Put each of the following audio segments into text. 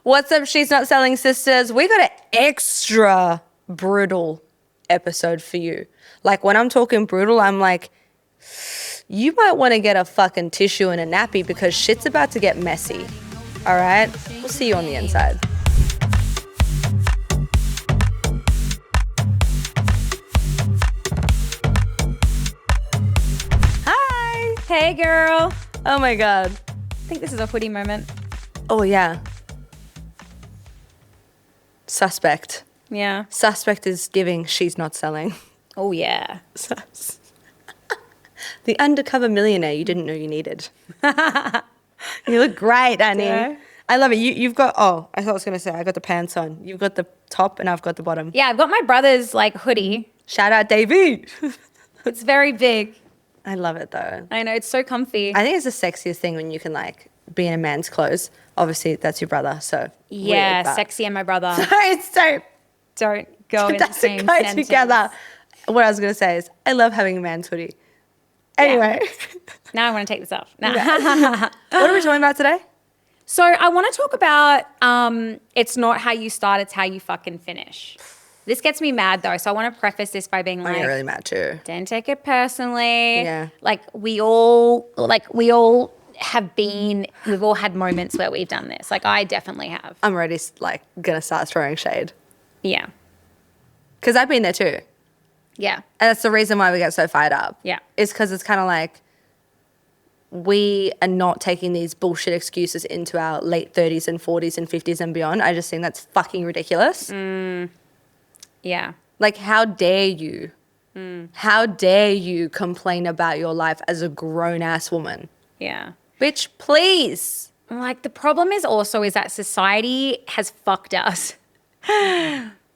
What's up, She's Not Selling sisters? We got an extra brutal episode for you. Like, when I'm talking brutal, I'm like, you might want to get a fucking tissue and a nappy because shit's about to get messy. All right? We'll see you on the inside. Hi. Hey, girl. Oh my God. I think this is a hoodie moment. Oh, yeah. Suspect. Yeah. Suspect is giving She's Not Selling. Oh, yeah. The undercover millionaire you didn't know you needed. You look great, Annie. Yeah. I love it. You've got, I thought I was going to say, I got the pants on. You've got the top and I've got the bottom. Yeah, I've got my brother's like hoodie. Shout out, Davey. It's very big. I love it though. I know, it's so comfy. I think it's the sexiest thing when you can like be in a man's clothes. Obviously, that's your brother, so. Yeah, weird, but- sexy and my brother. It's so. Don't go in the Doesn't same go sentence. together. What I was going to say is, I love having a man's hoodie. Anyway. Now I want to take this off. Nah. What are we talking about today? So I want to talk about it's not how you start, it's how you fucking finish. This gets me mad though, so I want to preface this by being I like, get really mad too. don't take it personally. Yeah. Like we all have been, we've all had moments where we've done this. Like I definitely have. I'm already like going to start throwing shade. Yeah. Because I've been there too. Yeah. And that's the reason why we get so fired up. Yeah. It's because it's kind of like we are not taking these bullshit excuses into our late 30s and 40s and 50s and beyond. I just think that's fucking ridiculous. Yeah. Like, how dare you? How dare you complain about your life as a grown-ass woman? Yeah. Bitch, please. Like the problem is that society has fucked us.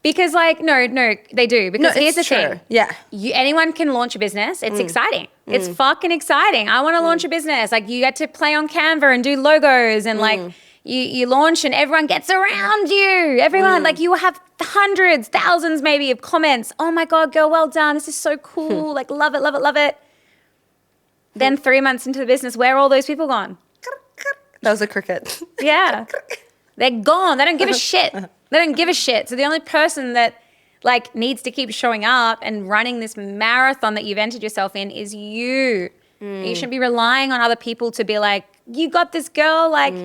Because like, no, they do. Because here's the thing. Yeah. Anyone can launch a business. It's exciting. It's fucking exciting. I want to launch a business. Like you get to play on Canva and do logos and like you launch and everyone gets around you. Everyone, like you have hundreds, thousands maybe of comments. Oh my God, girl, well done. This is so cool. Like love it, love it, love it. Then 3 months into the business, where are all those people gone? That was a cricket. Yeah. They're gone. They don't give a shit. They don't give a shit. So the only person that like needs to keep showing up and running this marathon that you've entered yourself in is you. You shouldn't be relying on other people to be like, you got this, girl. Like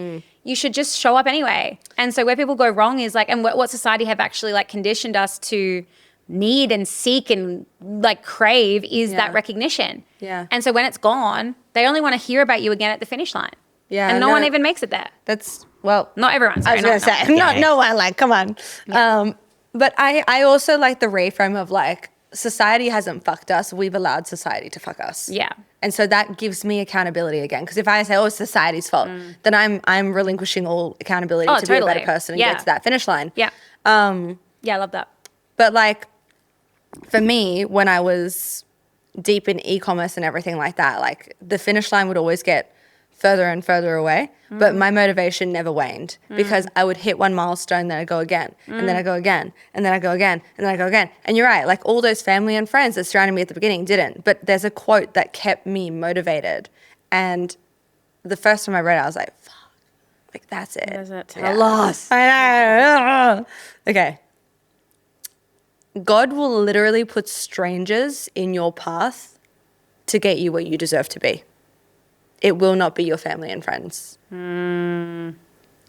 you should just show up anyway. And so where people go wrong is like, and what society have actually like conditioned us to need and seek and like crave is that recognition. Yeah. And so when it's gone, they only want to hear about you again at the finish line. Yeah. And no one even makes it there. That's, well. Not everyone. Sorry, I was going to say, no one, like, come on. Yeah. But I also like the reframe of like, society hasn't fucked us. We've allowed society to fuck us. Yeah. And so that gives me accountability again. Because if I say, it's society's fault, then I'm relinquishing all accountability to be a better person and get to that finish line. Yeah. Yeah, I love that. But like, for me, when I was deep in e-commerce and everything like that, like the finish line would always get further and further away, but my motivation never waned because I would hit one milestone, then I go again, and then I go again, and then I go again, and then I go again. And you're right, like all those family and friends that surrounded me at the beginning didn't, but there's a quote that kept me motivated. And the first time I read it, I was like, fuck, like that's it. That's it. A loss. I know. Okay. God will literally put strangers in your path to get you where you deserve to be. It will not be your family and friends.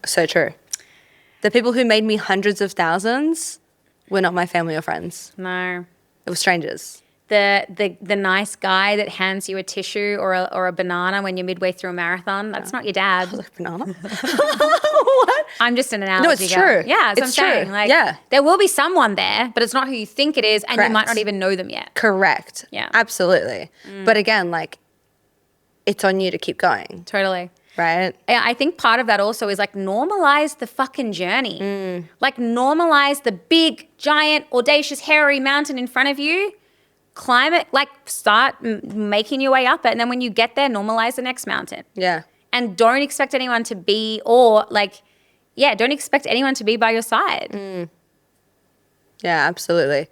So true. The people who made me hundreds of thousands were not my family or friends. No. It was strangers. The nice guy that hands you a tissue or a banana when you're midway through a marathon, that's not your dad. Like banana? What? I'm just an analogy. No, it's girl. true. Yeah, that's what I'm It's saying. true. Like, Yeah. there will be someone there, but it's not who you think it is, and Correct. you might not even know them yet. Correct. Yeah. Absolutely. But again, like, it's on you to keep going, Totally. right? Yeah, I think part of that also is like normalize the fucking journey. Like normalize the big, giant, audacious, hairy mountain in front of you. Climb it, like start making your way up it. And then when you get there, normalize the next mountain. Yeah. And don't expect anyone to be, don't expect anyone to be by your side. Yeah, absolutely.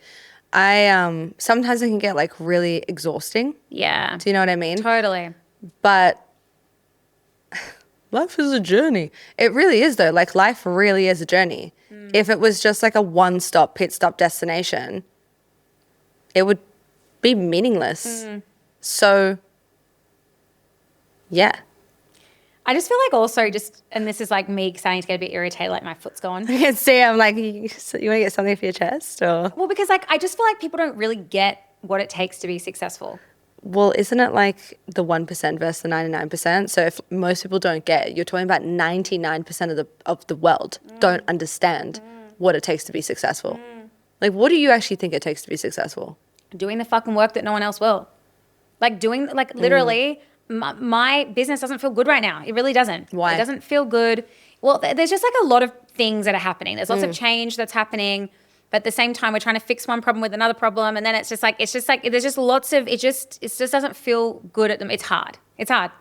I sometimes it can get like really exhausting. Yeah. Do you know what I mean? Totally. But life is a journey. It really is though. Like life really is a journey. If it was just like a one-stop, pit-stop destination, it would be meaningless. So, yeah. I just feel like also just, and this is like me starting to get a bit irritated, like my foot's gone. I can see, I'm like, you want to get something for your chest? Or? Well, because like I just feel like people don't really get what it takes to be successful. Well, isn't it like the 1% versus the 99%? So if most people don't get it, you're talking about 99% of the world don't understand what it takes to be successful. Like, what do you actually think it takes to be successful? Doing the fucking work that no one else will. Like doing, like literally, my business doesn't feel good right now. It really doesn't. Why? It doesn't feel good. Well, there's just like a lot of things that are happening. There's lots of change that's happening. But at the same time, we're trying to fix one problem with another problem. And then it's just like, there's just lots of, it just doesn't feel good at them. It's hard. It's hard.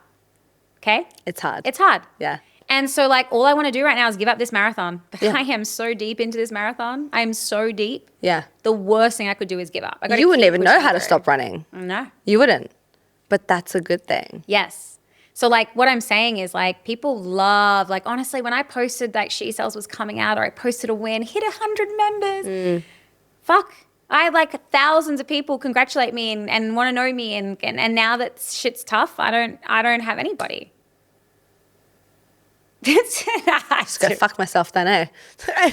Okay? It's hard. It's hard. Yeah. And so like, all I want to do right now is give up this marathon. But I am so deep into this marathon. I am so deep. Yeah. The worst thing I could do is give up. You wouldn't even know how to stop running. No. You wouldn't. But that's a good thing. Yes. So like what I'm saying is like people love, like honestly, when I posted like She Sells was coming out or I posted a win, hit 100 members. Fuck. I had like thousands of people congratulate me and want to know me and now that shit's tough, I don't have anybody. Just go fuck myself then, eh? I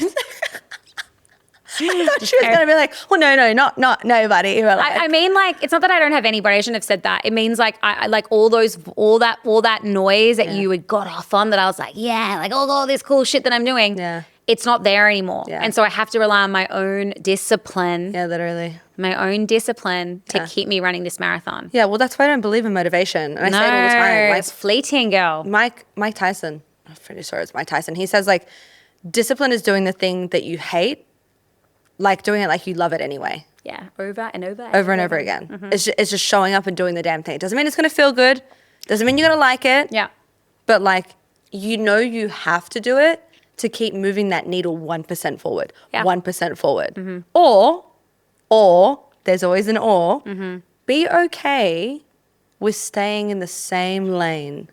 thought she was going to be like, well, no, not nobody. You were like, I mean, like, it's not that I don't have anybody. I shouldn't have said that. It means like, I like all that noise that you had got off on that I was like, yeah, like all this cool shit that I'm doing. Yeah. It's not there anymore. Yeah. And so I have to rely on my own discipline. Yeah, literally. My own discipline to keep me running this marathon. Yeah, well, that's why I don't believe in motivation. And I say it all the time. Like, it's fleeting, girl. Mike Tyson, I'm pretty sure it's Mike Tyson. He says like, discipline is doing the thing that you hate, like doing it like you love it anyway. Yeah, over and over. Over and over again. It's just showing up and doing the damn thing. It doesn't mean it's going to feel good. Doesn't mean you're going to like it. Yeah. But like, you have to do it to keep moving that needle 1% forward. Yeah. 1% forward. Or, there's always an or, be okay with staying in the same lane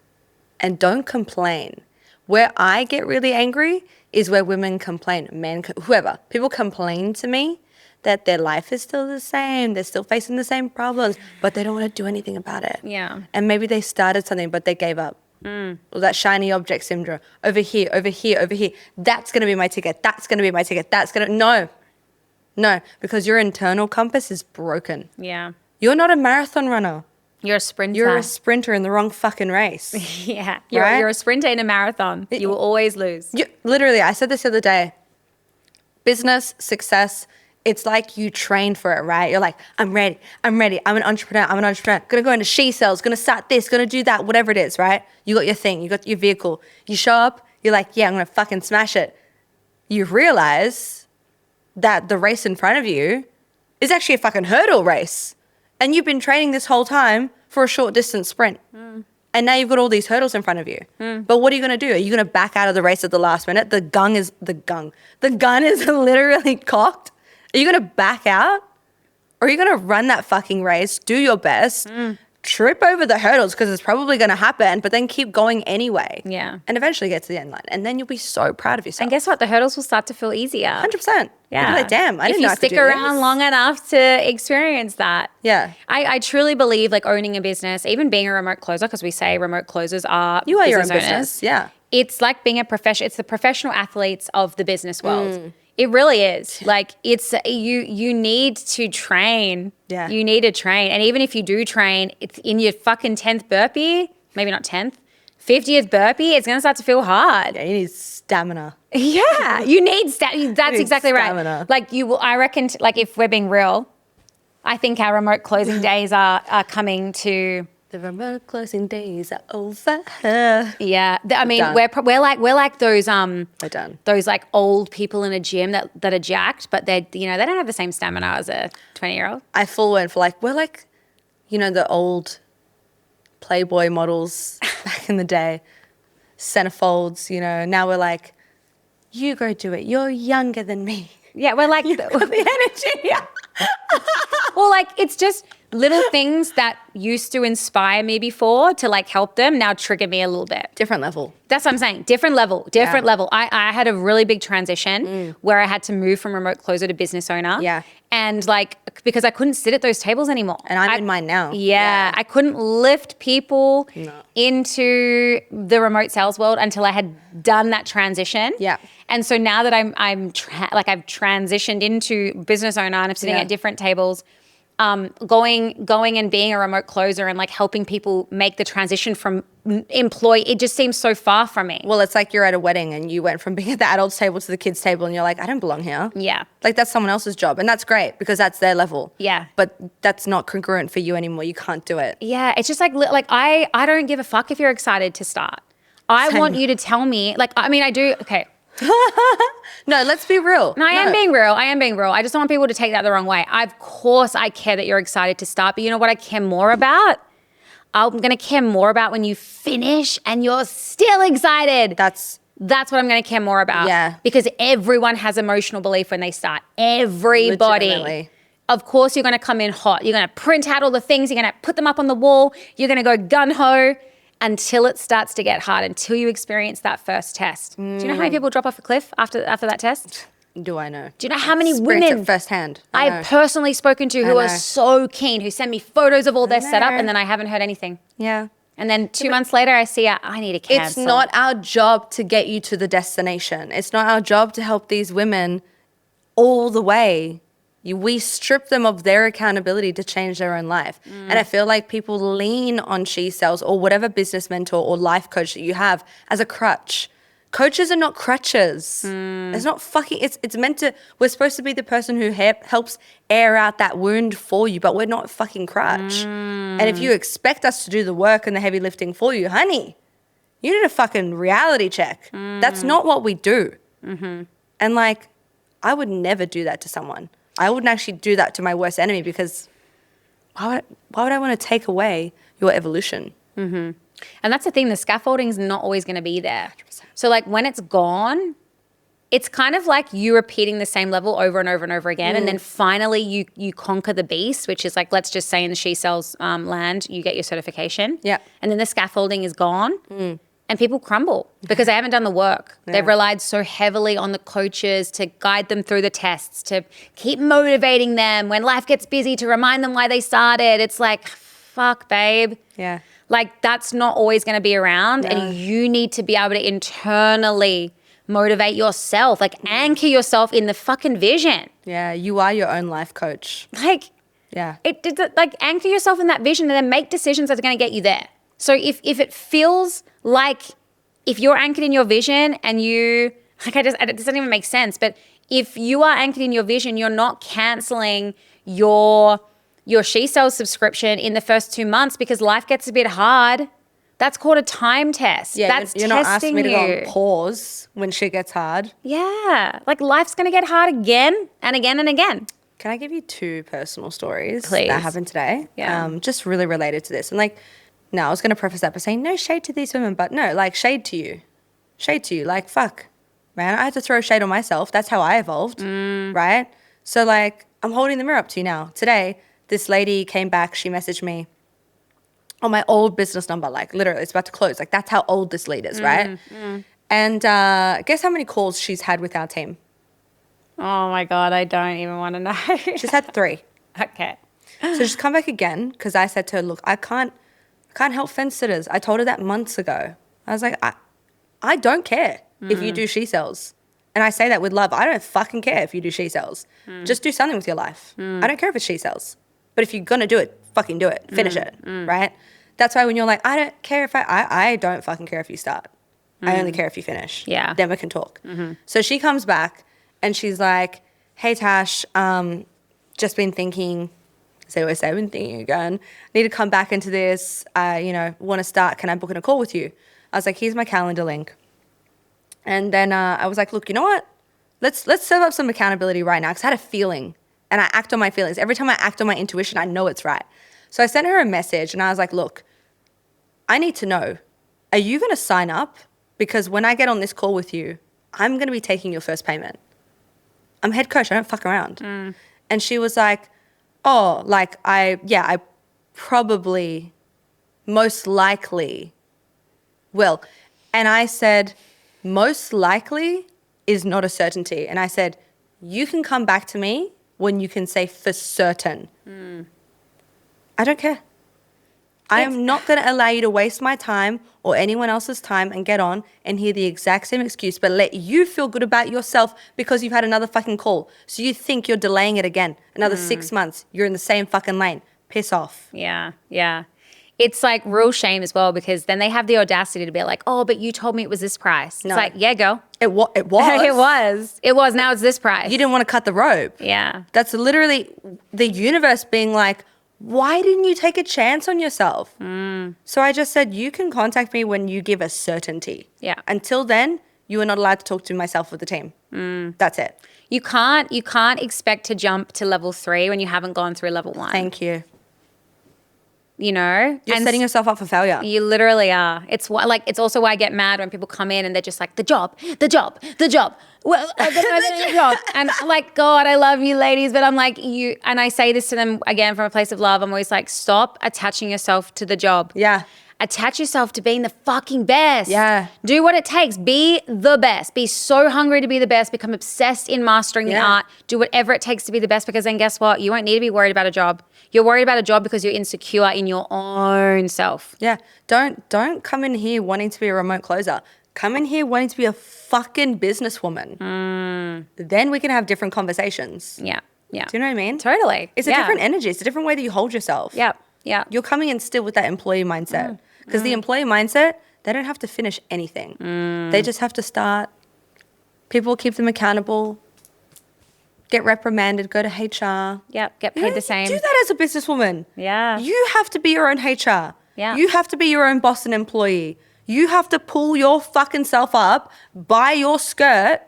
and don't complain. Where I get really angry is where women complain, men, whoever. People complain to me that their life is still the same. They're still facing the same problems, but they don't want to do anything about it. Yeah. And maybe they started something, but they gave up. Or that shiny object syndrome. Over here. That's going to be my ticket. That's going to be my ticket. No, because your internal compass is broken. Yeah. You're not a marathon runner. You're a sprinter. You're a sprinter in the wrong fucking race. Yeah. Right? You're a sprinter in a marathon. You will always lose. Literally, I said this the other day. Business, success, it's like you train for it, right? You're like, I'm ready. I'm an entrepreneur. Gonna go into She Sells, gonna start this, gonna do that, whatever it is, right? You got your thing, you got your vehicle. You show up, you're like, yeah, I'm gonna fucking smash it. You realize that the race in front of you is actually a fucking hurdle race. And you've been training this whole time for a short distance sprint. And now you've got all these hurdles in front of you. But what are you going to do? Are you going to back out of the race at the last minute? The gun is literally cocked. Are you going to back out? Or are you going to run that fucking race, do your best, trip over the hurdles because it's probably going to happen, but then keep going anyway. Yeah. And eventually get to the end line. And then you'll be so proud of yourself. And guess what? The hurdles will start to feel easier. 100%. Yeah. You'll be like, damn, I didn't know I if could you do stick this. around long enough to experience that. Yeah. I truly believe like owning a business, even being a remote closer, because we say remote closers are You are your own owners. business. Yeah. It's like being a professional. It's the professional athletes of the business world. It really is. Like it's you need to train. Yeah. You need to train. And even if you do train, it's in your fucking 10th burpee, maybe not 10th, 50th burpee, it's going to start to feel hard. Yeah, you need stamina. Yeah, you need stamina. That's need exactly stamina. right. Like you will, I reckon, like if we're being real, I think our remote closing days are coming to. The remote closing days are over. Yeah, I mean done. we're like those We're done. those like old people in a gym that are jacked, but they don't have the same stamina as a 20-year-old. I full went for like, we're like, the old Playboy models back in the day, centerfolds, now we're like, you go do it. You're younger than me. Yeah, we're like The energy. Yeah. well, like it's just little things that used to inspire me before to like help them now trigger me a little bit. Different level. That's what I'm saying. Different level. I had a really big transition where I had to move from remote closer to business owner. Yeah. And like, because I couldn't sit at those tables anymore. And I'm in mine now. Yeah. I couldn't lift people into the remote sales world until I had done that transition. Yeah. And so now that I've transitioned into business owner and I'm sitting at different tables, going and being a remote closer and like helping people make the transition from employee, it just seems so far from me. Well, it's like you're at a wedding and you went from being at the adults table to the kids table and you're like, I don't belong here. Yeah. Like that's someone else's job. And that's great because that's their level. Yeah. But that's not congruent for you anymore. You can't do it. Yeah. It's just like I don't give a fuck if you're excited to start. I want you to tell me, like, I mean, I do. Okay. No, let's be real. No, I am being real. I just don't want people to take that the wrong way. Of course, I care that you're excited to start, but you know what I care more about? I'm going to care more about when you finish and you're still excited. That's what I'm going to care more about. Yeah. Because everyone has emotional belief when they start. Everybody. Legitimately. Of course, you're going to come in hot. You're going to print out all the things. You're going to put them up on the wall. You're going to go gun-ho until it starts to get hard, until you experience that first test. Do you know how many people drop off a cliff after that test? Do I know? Do you know how many Experience women it firsthand? I've personally spoken to who are so keen, who send me photos of all their setup, and then I haven't heard anything. Yeah. And then 2 months later, I see I need to cancel. It's not our job to get you to the destination. It's not our job to help these women all the way. We strip them of their accountability to change their own life. And I feel like people lean on She Sells or whatever business mentor or life coach that you have as a crutch. Coaches are not crutches. It's not fucking, it's meant to, we're supposed to be the person who helps air out that wound for you, but we're not a fucking crutch. And if you expect us to do the work and the heavy lifting for you, honey, you need a fucking reality check. That's not what we do. And like, I would never do that to someone. I wouldn't actually do that to my worst enemy because why would I want to take away your evolution? And that's the thing, the scaffolding's not always going to be there. 100%. So like when it's gone, it's kind of like you repeating the same level over and over and over again. And then finally you conquer the beast, which is like, let's just say in the She Sells land, you get your certification. Yeah. And then the scaffolding is gone. And people crumble because they haven't done the work. Yeah. They've relied so heavily on the coaches to guide them through the tests, to keep motivating them when life gets busy, to remind them why they started. It's like, fuck, babe. Yeah. Like that's not always going to be around. Yeah. And you need to be able to internally motivate yourself, like anchor yourself in the fucking vision. Yeah, you are your own life coach. Like, yeah, like anchor yourself in that vision and then make decisions that are going to get you there. So if it feels like, if you're anchored in your vision and it doesn't even make sense, but if you are anchored in your vision, you're not canceling your She Sells subscription in the first 2 months because life gets a bit hard. That's called a time test. Yeah, that's you're not asking me to go on pause when shit gets hard. Yeah, like life's going to get hard again and again and again. Can I give you 2 personal stories Please. that happened today? Yeah. Just really related to this. And like, no, I was going to preface that by saying no shade to these women, but no, like shade to you. Shade to you. Like, fuck, man, I had to throw shade on myself. That's how I evolved, right? So like, I'm holding the mirror up to you now. Today, this lady came back. She messaged me on my old business number, like literally it's about to close. Like that's how old this lead is, right? And guess how many calls she's had with our team? Oh my God, I don't even want to know. She's had 3. Okay. So she's come back again because I said to her, look, I can't help fence sitters. I told her that months ago. I was like, I don't care if you do She Sells. And I say that with love. I don't fucking care if you do She Sells. Just do something with your life. I don't care if it's She Sells. But if you're going to do it, fucking do it. Finish it, right? That's why when you're like, I don't care if I don't fucking care if you start. I only care if you finish. Yeah. Then we can talk. So she comes back and she's like, hey, Tash, just been thinking, so I say, I've been thinking again, need to come back into this, want to start, can I book in a call with you? I was like, here's my calendar link. And then I was like, look, you know what? Let's serve up some accountability right now because I had a feeling and I act on my feelings. Every time I act on my intuition, I know it's right. So I sent her a message and I was like, look, I need to know, are you going to sign up? Because when I get on this call with you, I'm going to be taking your first payment. I'm head coach. I don't fuck around. And she was like, Oh, like I probably most likely will. And I said, most likely is not a certainty. And I said, you can come back to me when you can say for certain. I don't care. I am not going to allow you to waste my time or anyone else's time and get on and hear the exact same excuse, but let you feel good about yourself because you've had another fucking call. So you think you're delaying it again. Another 6 months. You're in the same fucking lane. Piss off. Yeah, yeah. It's like real shame as well, because then they have the audacity to be like, oh, but you told me it was this price. No. It's like, yeah, girl. It was. It was. It was. Now it's this price. You didn't want to cut the rope. Yeah. That's literally the universe being like, why didn't you take a chance on yourself? So I just said, you can contact me when you give a certainty. Yeah. Until then, you are not allowed to talk to myself with the team. That's it. You can't expect to jump to level 3 when you haven't gone through level 1. Thank you. You know? You're setting yourself up for failure. You literally are. It's also why I get mad when people come in and they're just like, the job. Well, I've been a job. And I'm like, God, I love you ladies. But I'm like, and I say this to them again from a place of love. I'm always like, stop attaching yourself to the job. Yeah. Attach yourself to being the fucking best. Yeah. Do what it takes. Be the best. Be so hungry to be the best. Become obsessed in mastering the art. Do whatever it takes to be the best, because then guess what? You won't need to be worried about a job. You're worried about a job because you're insecure in your own self. Yeah. Don't come in here wanting to be a remote closer. Come in here wanting to be a fucking businesswoman. Then we can have different conversations. Yeah. Yeah. Do you know what I mean? Totally. It's a different energy. It's a different way that you hold yourself. Yeah. Yeah. You're coming in still with that employee mindset. Because the employee mindset, they don't have to finish anything. They just have to start. People keep them accountable. Get reprimanded, go to HR. Yep. Get paid the same. Do that as a businesswoman. Yeah. You have to be your own HR. Yeah. You have to be your own boss and employee. You have to pull your fucking self up, buy your skirt,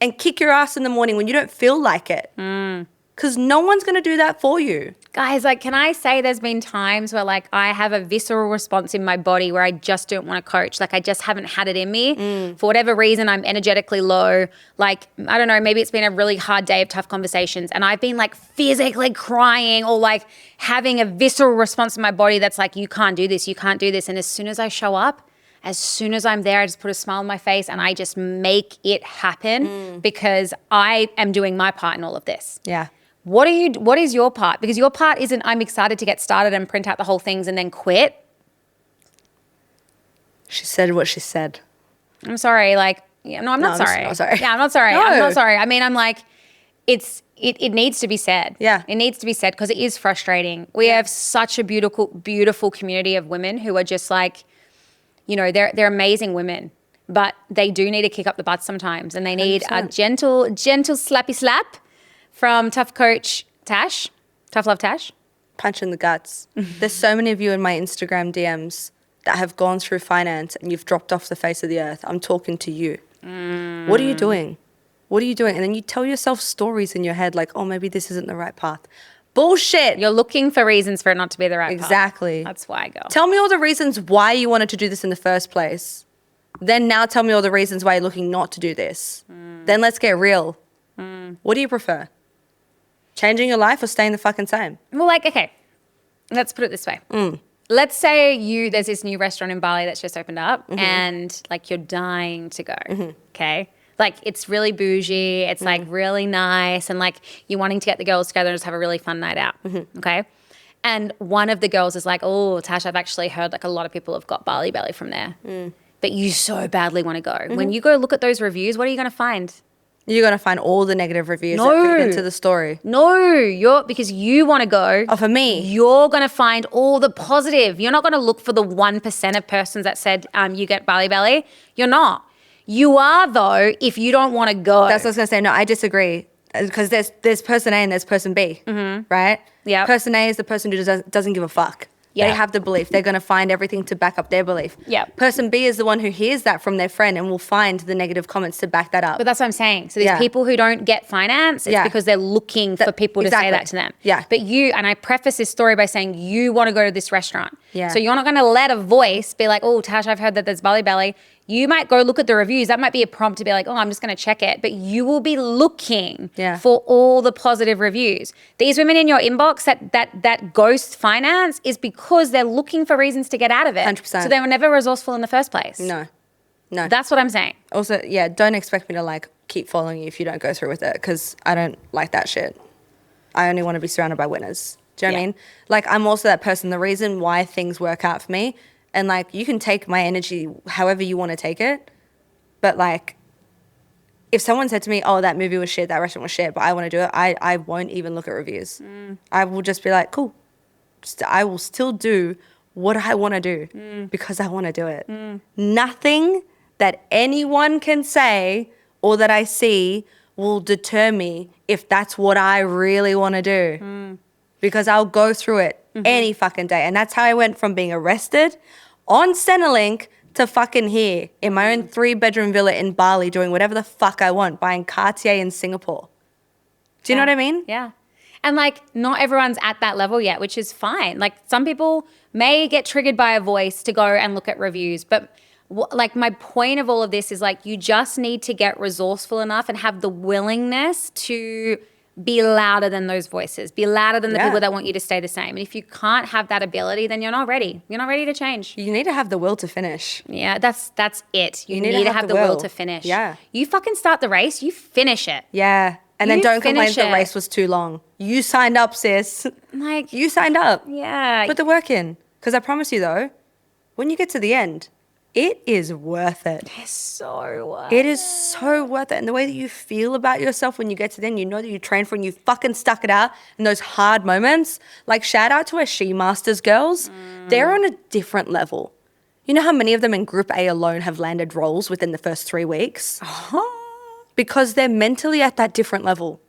and kick your ass in the morning when you don't feel like it. Because no one's going to do that for you. Guys, like, can I say there's been times where, like, I have a visceral response in my body where I just don't want to coach. Like, I just haven't had it in me. For whatever reason, I'm energetically low. Like, I don't know, maybe it's been a really hard day of tough conversations and I've been, like, physically crying or, like, having a visceral response in my body that's like, you can't do this, you can't do this. And as soon as I show up, as soon as I'm there, I just put a smile on my face and I just make it happen because I am doing my part in all of this. Yeah. What is your part? Because your part isn't, I'm excited to get started and print out the whole things and then quit. She said what she said. I'm sorry. Like, yeah, no, I'm not sorry. I'm sorry. Yeah, I'm not sorry. No. I'm not sorry. I mean, I'm like, it needs to be said. Yeah. It needs to be said because it is frustrating. We have such a beautiful, beautiful community of women who are just like, you know, they're amazing women, but they do need to kick up the butt sometimes and they need 100%. a gentle slappy slap from Tough Coach Tash, Tough Love Tash. Punch in the guts. There's so many of you in my Instagram DMs that have gone through finance and you've dropped off the face of the earth. I'm talking to you. What are you doing? What are you doing? And then you tell yourself stories in your head like, oh, maybe this isn't the right path. Bullshit. You're looking for reasons for it not to be the right path. Exactly. That's why, girl. Tell me all the reasons why you wanted to do this in the first place. Then now tell me all the reasons why you're looking not to do this. Then let's get real. What do you prefer? Changing your life or staying the fucking same? Well, like, okay, let's put it this way. Let's say there's this new restaurant in Bali that's just opened up and like you're dying to go, okay? Like it's really bougie, it's like really nice and like you're wanting to get the girls together and just have a really fun night out, okay? And one of the girls is like, oh, Tash, I've actually heard like a lot of people have got Bali belly from there, but you so badly want to go. When you go look at those reviews, what are you going to find? You're going to find all the negative reviews that fit into the story. No, because you want to go. Oh, for me? You're going to find all the positive. You're not going to look for the 1% of persons that said you get Bali belly. You're not. You are, though, if you don't want to go. That's what I was going to say. No, I disagree. Because there's person A and there's person B, right? Yeah. Person A is the person who doesn't give a fuck. Yeah. They have the belief. They're going to find everything to back up their belief. Yeah. Person B is the one who hears that from their friend and will find the negative comments to back that up. But that's what I'm saying. So there's people who don't get finance. It's because they're looking for people to say that to them. Yeah. But you, and I preface this story by saying you want to go to this restaurant. Yeah. So you're not going to let a voice be like, oh, Tash, I've heard that there's Bali belly. You might go look at the reviews. That might be a prompt to be like, oh, I'm just going to check it. But you will be looking for all the positive reviews. These women in your inbox that ghost finance is because they're looking for reasons to get out of it. 100%. So they were never resourceful in the first place. No. That's what I'm saying. Also, yeah, don't expect me to like keep following you if you don't go through with it, because I don't like that shit. I only want to be surrounded by winners. Do you know what I mean? Like, I'm also that person. The reason why things work out for me, and like, you can take my energy however you want to take it, but like, if someone said to me, oh, that movie was shit, that restaurant was shit, but I want to do it, I won't even look at reviews. I will just be like, cool. I will still do what I want to do because I want to do it. Nothing that anyone can say or that I see will deter me if that's what I really want to do. Because I'll go through it any fucking day. And that's how I went from being arrested on Centrelink to fucking here in my own 3-bedroom villa in Bali doing whatever the fuck I want, buying Cartier in Singapore. Do you know what I mean? Yeah. And like, not everyone's at that level yet, which is fine. Like, some people may get triggered by a voice to go and look at reviews, but like, my point of all of this is like, you just need to get resourceful enough and have the willingness to be louder than those voices, be louder than the people that want you to stay the same. And if you can't have that ability, then you're not ready. You're not ready to change. You need to have the will to finish. Yeah, that's it. You need to have the will to finish. Yeah. You fucking start the race, you finish it. Yeah. And then don't complain the race was too long. You signed up, sis. Like, you signed up. Yeah. Put the work in. Because I promise you though, when you get to the end, it is worth it. It's so worth it. It is so worth it. And the way that you feel about yourself when you get to the end, you know that you trained for and you fucking stuck it out in those hard moments. Like, shout out to our She Masters girls. They're on a different level. You know how many of them in Group A alone have landed roles within the first 3 weeks? Because they're mentally at that different level.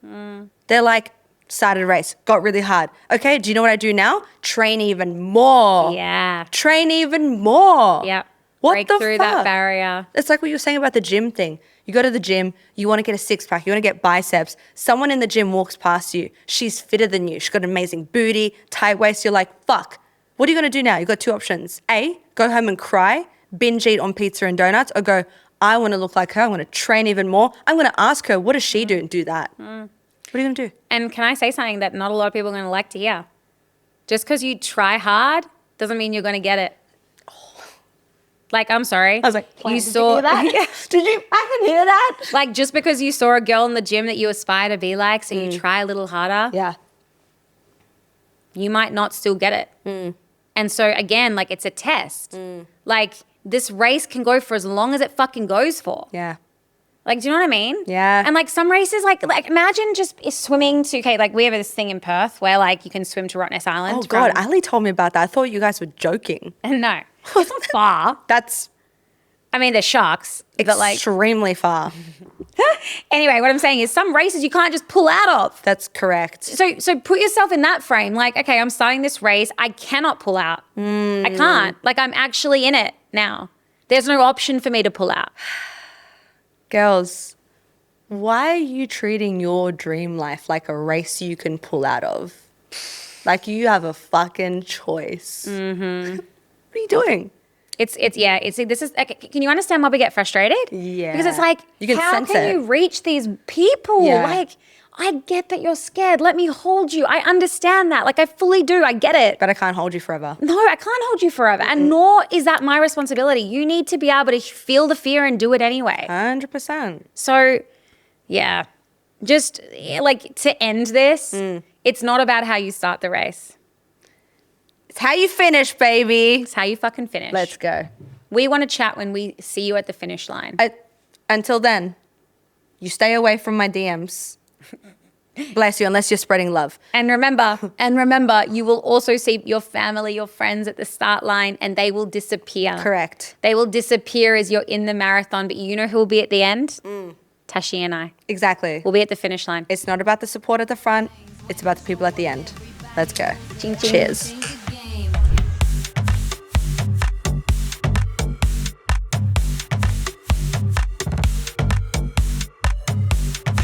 They're like, started a race, got really hard. Okay, do you know what I do now? Train even more. Yeah. Train even more. Yep. What Break the through fuck? that barrier. It's like what you were saying about the gym thing. You go to the gym, you want to get a 6-pack, you want to get biceps. Someone in the gym walks past you. She's fitter than you. She's got an amazing booty, tight waist. You're like, fuck. What are you going to do now? You've got 2 options. A, go home and cry, binge eat on pizza and donuts, or go, I want to look like her. I want to train even more. I'm going to ask her, what does she do, and do that. What are you going to do? And can I say something that not a lot of people are going to like to hear? Just because you try hard doesn't mean you're going to get it. Like, I'm sorry. I was like, you saw that? Did you? I can hear that. Like, just because you saw a girl in the gym that you aspire to be like, so you try a little harder. Yeah. You might not still get it. And so again, like, it's a test. Like, this race can go for as long as it fucking goes for. Yeah. Like, do you know what I mean? Yeah. And like, some races, like imagine just swimming to, okay, like we have this thing in Perth where like you can swim to Rottnest Island. Oh God, Ali told me about that. I thought you guys were joking. No, it's not far. That's I mean, there's sharks, but like extremely far. Anyway, what I'm saying is some races you can't just pull out of. That's correct. So put yourself in that frame. Like, okay, I'm starting this race. I cannot pull out. I can't. Like, I'm actually in it now. There's no option for me to pull out. Girls, why are you treating your dream life like a race you can pull out of? Like, you have a fucking choice. What are you doing? This is, like, can you understand why we get frustrated? Yeah. Because it's like, You can how sense can it. you reach these people? Yeah. Like, I get that you're scared. Let me hold you. I understand that. Like, I fully do. I get it. But I can't hold you forever. No, I can't hold you forever. And nor is that my responsibility. You need to be able to feel the fear and do it anyway. 100%. So, yeah, just like to end this, it's not about how you start the race. It's how you finish, baby. It's how you fucking finish. Let's go. We want to chat when we see you at the finish line. Until then, you stay away from my DMs. Bless you, unless you're spreading love. And remember, you will also see your family, your friends at the start line, and they will disappear. Correct. They will disappear as you're in the marathon, but you know who will be at the end? Tashi and I. Exactly. We'll be at the finish line. It's not about the support at the front. It's about the people at the end. Let's go. Ching, ching. Cheers.